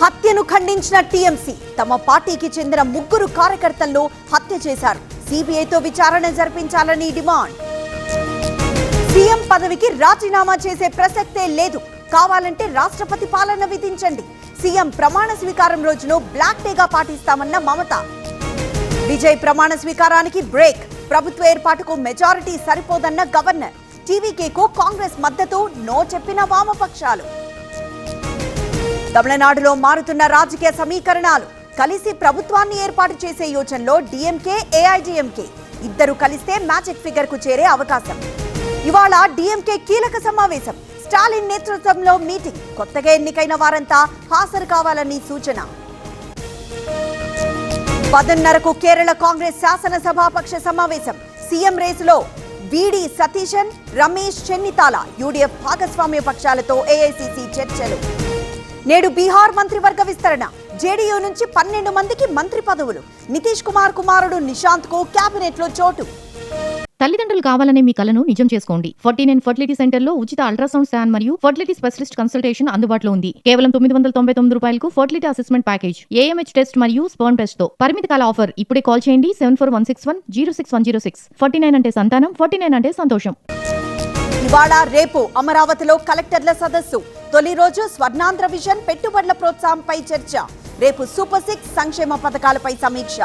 హత్యను ఖండించిన TMC తమ పార్టీకి చెందిన 3 కార్యకర్తలను హత్య చేశారు. సిబిఐతో విచారణ జరిపించాలని డిమాండ్. సీఎం పదవికి రాజీనామా చేసే ప్రసక్తే లేదు, కావాలంటే రాష్ట్రపతి పాలన విధించండి. సీఎం ప్రమాణ స్వీకారం రోజును బ్లాక్ డేగా పాటిస్తామన్న మమత. విజయ్ ప్రమాణ స్వీకారానికి బ్రేక్, ప్రభుత్వ ఏర్పాటుకు మెజారిటీ సరిపోదన్న గవర్నర్. టీవీకేకు కాంగ్రెస్ మద్దతు, నో చెప్పిన వామపక్షాలు. తమిళనాడులో మారుతున్న రాజకీయ సమీకరణాలు. కలిసి ప్రభుత్వాన్ని ఏర్పాటు చేసే యోచనలో డీఎంకే, ఏఐడీఎంకే ఇద్దరు కలిస్తే మ్యాజిక్ ఫిగర్ కు చేరే అవకాశం. ఇవాళ డీఎంకే కీలక సమావేశం. స్టాలిన్ నేతృత్వంలో మీటింగ్. కొత్తగా ఎన్నికైన వారంతా హాజరు కావాలని సూచన. 10:30కు కేరళ కాంగ్రెస్ శాసనసభాపక్ష సమావేశం. సీఎం రేసులో వీడి సతీశన్, రమేష్ చెన్నితాల యూడీఎఫ్ భాగస్వామ్య పక్షాలతో ఏఐసీసీ చర్చలు. నేడు బీహార్ మంత్రివర్గ విస్తరణ. జేడీయూ నుంచి 12 మందికి మంత్రి పదవులు. నితీష్ కుమార్ కుమారుడు నిశాంత్ కు కేబినెట్ లో చోటు. తల్లిదండ్రులు కావాలనే మీ కలను నిజం చేసుకోండి. 49 ఫర్టిలిటీ సెంటర్ లో ఉచిత అల్ట్రాసౌండ్ స్కాన్ మరియు ఫర్టిలిటీ స్పెషలిస్ట్ కన్సల్టేషన్ అందుబాటులో ఉంది. కేవలం 999 రూపాయలకు fertility assessment package, AMH test మరియు స్పర్మ్ టెస్ట్ తో. పరిమిత కాల ఆఫర్. ఇప్పుడే కాల్ చేయండి 7416106106. 49 అంటే సంతానం, 49 అంటే సంతోషం. ఇవాళ రేపు అమరావతిలో కలెక్టర్ల సదస్సు. తొలి రోజు స్వర్ణాంధ్ర విజన్ పెట్టుబడుల ప్రోత్సాహంపై చర్చ. రేపు సూపర్ 6 సంక్షేమ పథకాలపై సమీక్ష.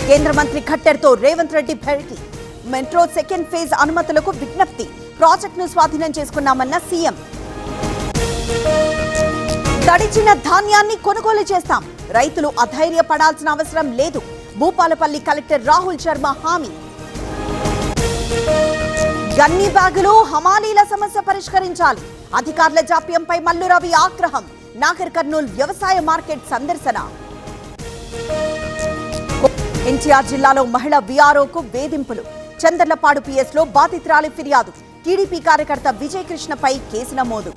కేంద్ర మంత్రి ఖట్టర్తో రేవంత్ రెడ్డి భేటీ. మెట్రో సెకండ్ ఫేజ్ అనుమతులకు విజ్ఞప్తి. ప్రాజెక్టును స్వాధీనం చేసుకున్నామన్న సీఎం. తడిచిన ధాన్యాన్ని కొనుగోలు చేస్తాం, రైతులు అధైర్యపడాల్సిన అవసరం లేదు. భూపాలపల్లి కలెక్టర్ రాహుల్ శర్మ హామీ. గన్ని బ్యాగులు, హమాలీల సమస్య పరిష్కరించాలి. అధికారుల జాప్యంపై మల్లు రవి ఆగ్రహం. నాగర్ కర్నూల్ వ్యవసాయ మార్కెట్ సందర్శన. ఎన్టీఆర్ జిల్లాలో మహిళ వీఆర్ఓకు వేధింపులు. చందర్లపాడు పిఎస్ లో బాధితురాలి ఫిర్యాదు. టీడీపీ కార్యకర్త విజయ్ కృష్ణపై కేసు నమోదు.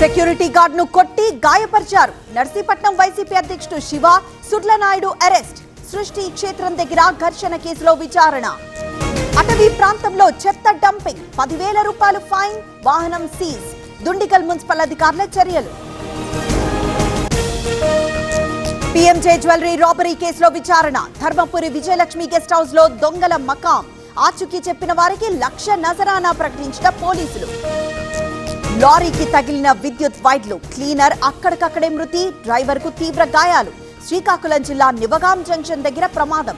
సెక్యూరిటీ గార్డ్ ను కొట్టి గాయపరిచారు. నర్సీపట్నం వైసీపీ అధ్యక్షుడు శివ సుర్లనాయుడు అరెస్ట్. సృష్టి క్షేత్రం దగ్గర ఘర్షణ కేసులో విచారణ. అటవీ ప్రాంతంలో చెత్త డంపింగ్, 10,000 రూపాయలు ఫైన్, వాహనం సీజ్. దుండిగల్ మున్సిపల్ అధికారుల చర్యలు. పీఎంజే జ్యువెలరీ రాబరీ కేసులో విచారణ. ధర్మపురి విజయలక్ష్మి గెస్ట్ హౌస్ లో దొంగల మకాం. ఆచూకీ చెప్పిన వారికి 1,00,000 నజరానా ప్రకటించిన పోలీసులు. లారీకి తగిలిన విద్యుత్ వైర్లు. క్లీనర్ అక్కడికక్కడే మృతి, డ్రైవర్ కు తీవ్ర గాయాలు. శ్రీకాకుళం జిల్లా నివగాం జంక్షన్ దగ్గర ప్రమాదం.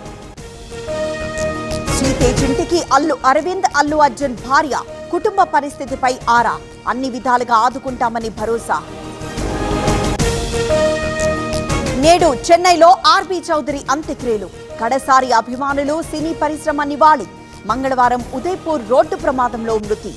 శ్రీతేజ్ ఇంటికి అల్లు అరవింద్, అల్లు అర్జున్ భార్య. కుటుంబ పరిస్థితిపై ఆరా. అన్ని విధాలుగా ఆదుకుంటామని భరోసా. నేడు చెన్నైలో ఆర్బీ చౌదరి అంత్యక్రియలు. కడసారి అభిమానులు, సినీ పరిశ్రమ నివాళి. మంగళవారం ఉదయపూర్ రోడ్డు ప్రమాదంలో మృతి.